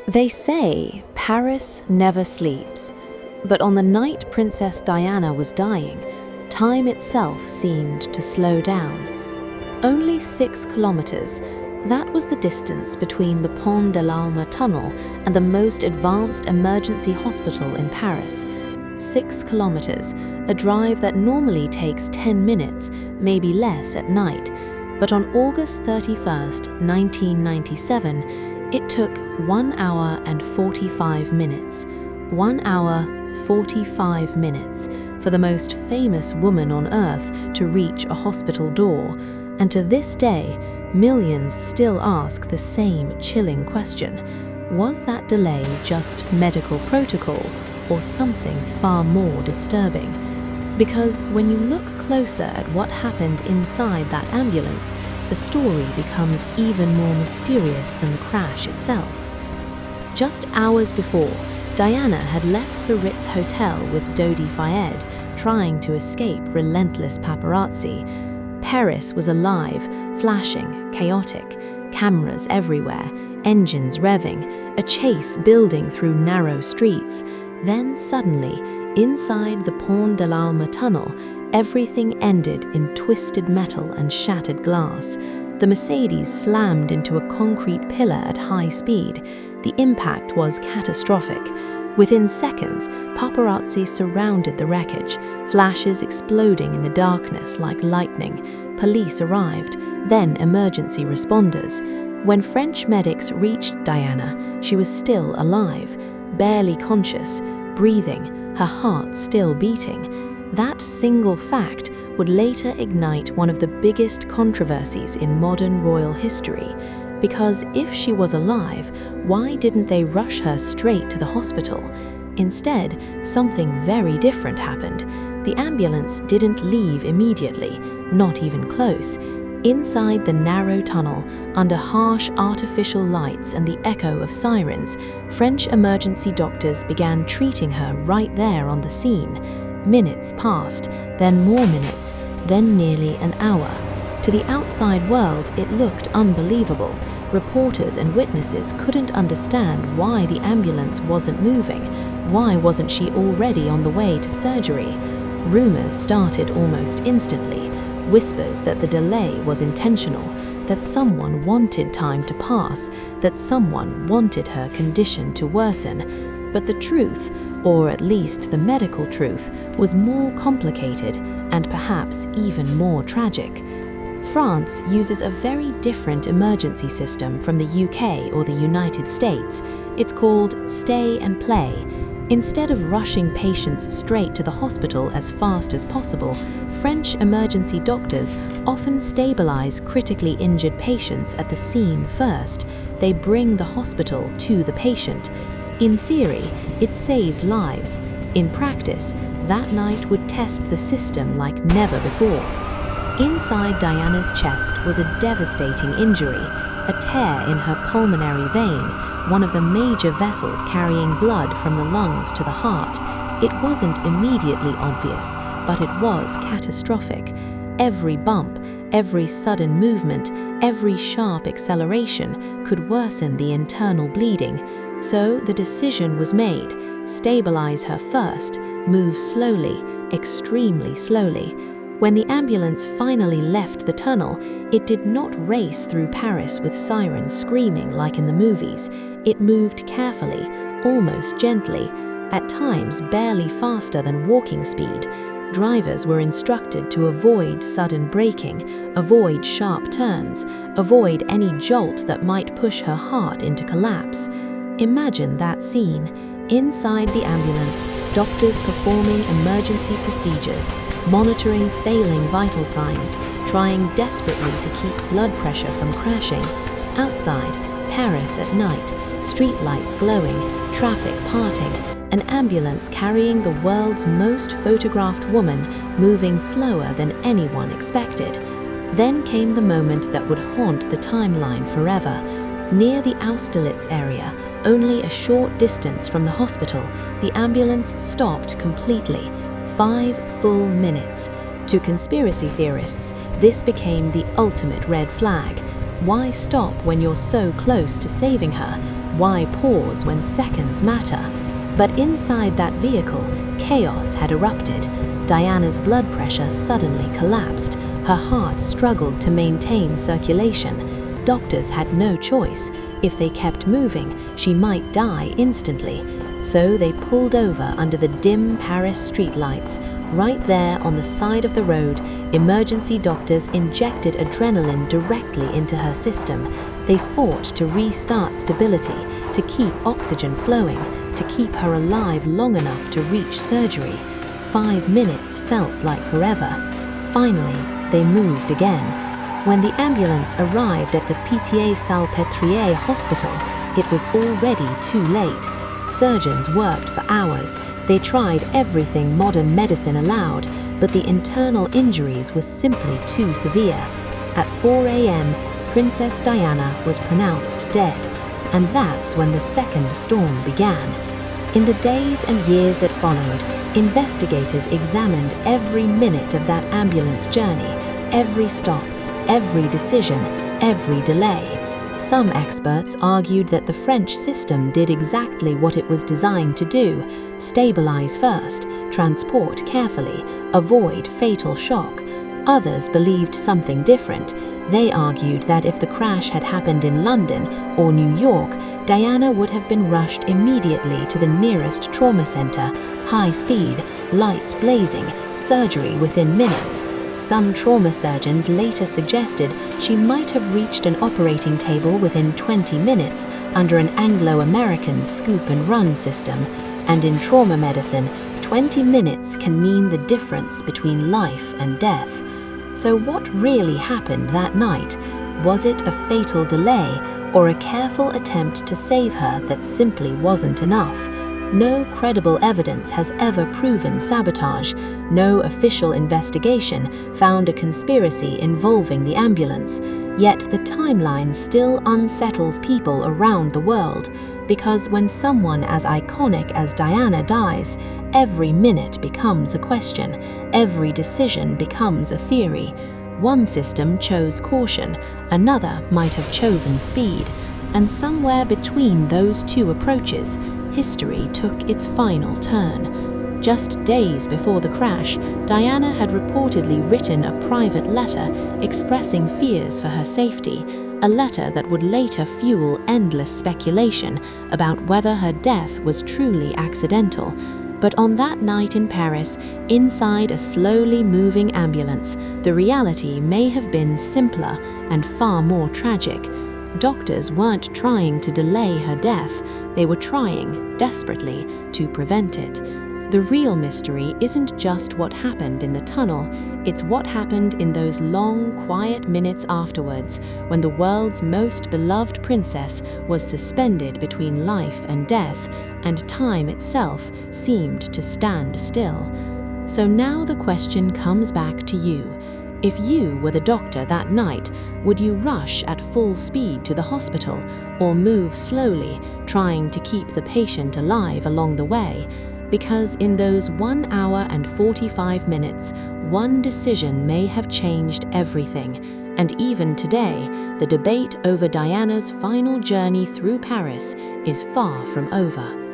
They say Paris never sleeps, but on the night Princess Diana was dying, time itself seemed to slow down. Only 6 kilometers, that was the distance between the Pont de l'Alma tunnel and the most advanced emergency hospital in Paris. 6 kilometers, a drive that normally takes 10 minutes, maybe less at night. But on August 31st, 1997, it took 1 hour and 45 minutes. 1 hour, 45 minutes for the most famous woman on earth to reach a hospital door. And to this day, millions still ask the same chilling question. Was that delay just medical protocol or something far more disturbing? Because when you look closer at what happened inside that ambulance, the story becomes even more mysterious than the crash itself. Just hours before, Diana had left the Ritz Hotel with Dodi Fayed, trying to escape relentless paparazzi. Paris was alive, flashing, chaotic, cameras everywhere, engines revving, a chase building through narrow streets. Then suddenly, inside the Pont de l'Alma tunnel, everything ended in twisted metal and shattered glass. The Mercedes slammed into a concrete pillar at high speed. The impact was catastrophic. Within seconds, paparazzi surrounded the wreckage, flashes exploding in the darkness like lightning. Police arrived, then emergency responders. When French medics reached Diana, she was still alive, barely conscious, breathing, her heart still beating. That single fact would later ignite one of the biggest controversies in modern royal history. Because if she was alive, why didn't they rush her straight to the hospital? Instead, something very different happened. The ambulance didn't leave immediately, not even close. Inside the narrow tunnel, under harsh artificial lights and the echo of sirens, French emergency doctors began treating her right there on the scene. Minutes passed, then more minutes, then nearly an hour. To the outside world, it looked unbelievable. Reporters and witnesses couldn't understand why the ambulance wasn't moving. Why wasn't she already on the way to surgery? Rumors started almost instantly. Whispers that the delay was intentional, that someone wanted time to pass, that someone wanted her condition to worsen. But the truth, or at least the medical truth, was more complicated and perhaps even more tragic. France uses a very different emergency system from the UK or the United States. It's called stay and play. Instead of rushing patients straight to the hospital as fast as possible, French emergency doctors often stabilize critically injured patients at the scene first. They bring the hospital to the patient. In theory, it saves lives. In practice, that night would test the system like never before. Inside Diana's chest was a devastating injury, a tear in her pulmonary vein, one of the major vessels carrying blood from the lungs to the heart. It wasn't immediately obvious, but it was catastrophic. Every bump, every sudden movement, every sharp acceleration could worsen the internal bleeding. So the decision was made: stabilize her first, move slowly, extremely slowly. When the ambulance finally left the tunnel, it did not race through Paris with sirens screaming like in the movies. It moved carefully, almost gently, at times barely faster than walking speed. Drivers were instructed to avoid sudden braking, avoid sharp turns, avoid any jolt that might push her heart into collapse. Imagine that scene. Inside the ambulance, doctors performing emergency procedures, monitoring failing vital signs, trying desperately to keep blood pressure from crashing. Outside, Paris at night, streetlights glowing, traffic parting, an ambulance carrying the world's most photographed woman moving slower than anyone expected. Then came the moment that would haunt the timeline forever. Near the Austerlitz area, only a short distance from the hospital, the ambulance stopped completely. 5 full minutes. To conspiracy theorists, this became the ultimate red flag. Why stop when you're so close to saving her? Why pause when seconds matter? But inside that vehicle, chaos had erupted. Diana's blood pressure suddenly collapsed. Her heart struggled to maintain circulation. Doctors had no choice. If they kept moving, she might die instantly. So they pulled over under the dim Paris streetlights. Right there on the side of the road, emergency doctors injected adrenaline directly into her system. They fought to restart stability, to keep oxygen flowing, to keep her alive long enough to reach surgery. 5 minutes felt like forever. Finally, they moved again. When the ambulance arrived at the Pitié-Salpêtrière hospital, it was already too late. Surgeons worked for hours. They tried everything modern medicine allowed, but the internal injuries were simply too severe. At 4 a.m., Princess Diana was pronounced dead, and that's when the second storm began. In the days and years that followed, investigators examined every minute of that ambulance journey, every stop, every decision, every delay. Some experts argued that the French system did exactly what it was designed to do: stabilize first, transport carefully, avoid fatal shock. Others believed something different. They argued that if the crash had happened in London or New York, Diana would have been rushed immediately to the nearest trauma center, high speed, lights blazing, surgery within minutes. Some trauma surgeons later suggested she might have reached an operating table within 20 minutes under an Anglo-American scoop-and-run system. And in trauma medicine, 20 minutes can mean the difference between life and death. So what really happened that night? Was it a fatal delay or a careful attempt to save her that simply wasn't enough? No credible evidence has ever proven sabotage. No official investigation found a conspiracy involving the ambulance. Yet the timeline still unsettles people around the world, because when someone as iconic as Diana dies, every minute becomes a question, every decision becomes a theory. One system chose caution, another might have chosen speed, and somewhere between those two approaches, history took its final turn. Just days before the crash, Diana had reportedly written a private letter expressing fears for her safety, a letter that would later fuel endless speculation about whether her death was truly accidental. But on that night in Paris, inside a slowly moving ambulance, the reality may have been simpler and far more tragic. Doctors weren't trying to delay her death, they were trying, desperately, to prevent it. The real mystery isn't just what happened in the tunnel, it's what happened in those long, quiet minutes afterwards, when the world's most beloved princess was suspended between life and death, and time itself seemed to stand still. So now the question comes back to you. If you were the doctor that night, would you rush at full speed to the hospital, or move slowly, trying to keep the patient alive along the way? Because in those 1 hour and 45 minutes, one decision may have changed everything. And even today, the debate over Diana's final journey through Paris is far from over.